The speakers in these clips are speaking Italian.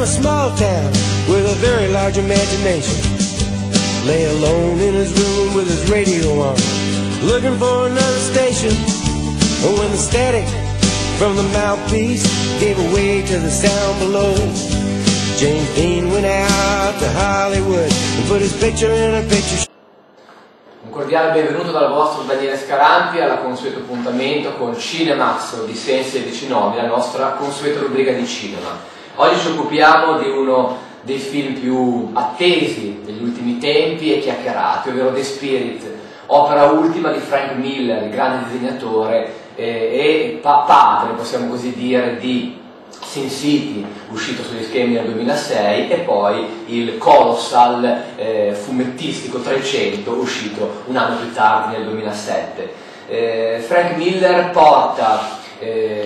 small town with a very large imagination. Lay alone in his room with his radio on, looking for another station. And when the static from the mouthpiece gave way to the sound below, James Dean went out to Hollywood and put his picture in a picture show. Un cordiale benvenuto dal vostro Daniele Scarampi al consueto appuntamento con Cinemax di Sensi e Vicinomi, la nostra consueta rubrica di cinema. Oggi ci occupiamo di uno dei film più attesi degli ultimi tempi e chiacchierati, ovvero The Spirit, opera ultima di Frank Miller, il grande disegnatore e padre, possiamo così dire, di Sin City, uscito sugli schermi nel 2006, e poi il colossal fumettistico 300, uscito un anno più tardi nel 2007. Frank Miller porta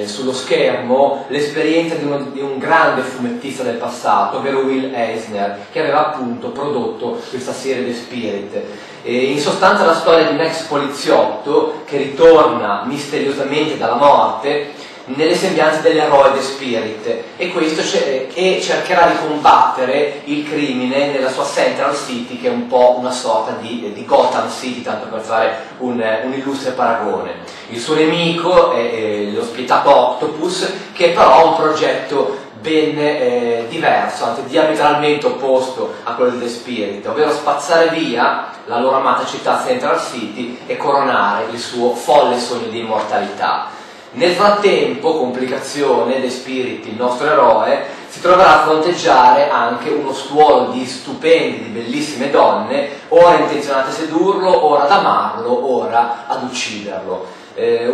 sullo schermo l'esperienza di un grande fumettista del passato, ovvero Will Eisner, che aveva appunto prodotto questa serie The Spirit. In sostanza la storia di un ex poliziotto che ritorna misteriosamente dalla morte nelle sembianze dell'eroe The Spirit, e questo cercherà di combattere il crimine nella sua Central City, che è un po' una sorta di Gotham City, tanto per fare un illustre paragone. Il suo nemico è lo spietato Octopus, che però ha un progetto ben diverso, anzi diametralmente opposto a quello di The Spirit, ovvero spazzare via la loro amata città Central City e coronare il suo folle sogno di immortalità. Nel frattempo, complicazione, The Spirit, il nostro eroe, si troverà a fronteggiare anche uno stuolo di stupendi, di bellissime donne, ora intenzionate a sedurlo, ora ad amarlo, ora ad ucciderlo.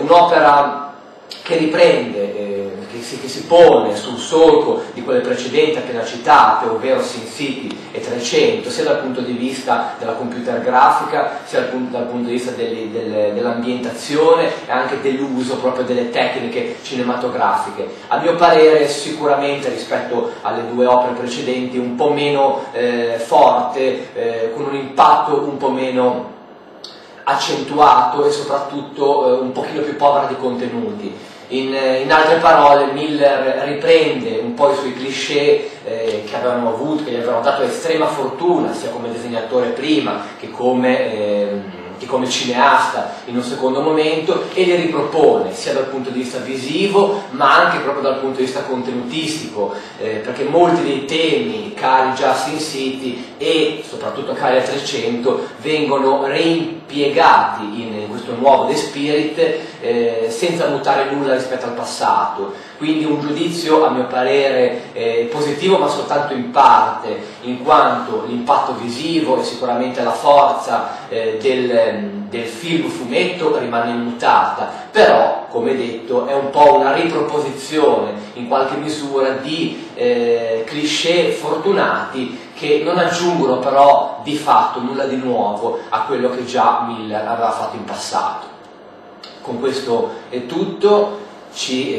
Un'opera che riprende, che si pone sul solco di quelle precedenti appena citate, ovvero Sin City e 300, sia dal punto di vista della computer grafica, sia dal punto di vista dell'ambientazione e anche dell'uso proprio delle tecniche cinematografiche. A mio parere sicuramente rispetto alle due opere precedenti un po' meno forte, con un impatto un po' meno accentuato e soprattutto un pochino più povera di contenuti. In altre parole, Miller riprende un po' i suoi cliché che avevano avuto, che gli avevano dato estrema fortuna sia come disegnatore prima che come cineasta in un secondo momento, e li ripropone sia dal punto di vista visivo ma anche proprio dal punto di vista contenutistico, perché molti dei temi cari già a Sin City e soprattutto cari a 300 vengono reimpiegati in questo nuovo The Spirit senza mutare nulla rispetto al passato. Quindi un giudizio a mio parere positivo, ma soltanto in parte, in quanto l'impatto visivo e sicuramente la forza del film fumetto rimane immutata, però come detto è un po' una riproposizione in qualche misura di cliché fortunati che non aggiungono però di fatto nulla di nuovo a quello che già Miller aveva fatto in passato. Con questo è tutto. Ci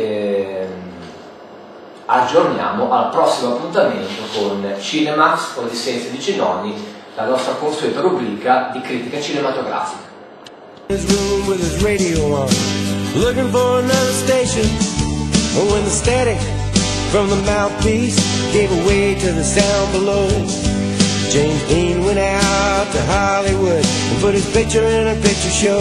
aggiorniamo al prossimo appuntamento con Cinemax o di Sensi e Vicinomi, la nostra consueta rubrica di critica cinematografica. Looking for another station, when the static from the mouthpiece gave way to the sound below, James Dean went out to Hollywood and put his picture in a picture show.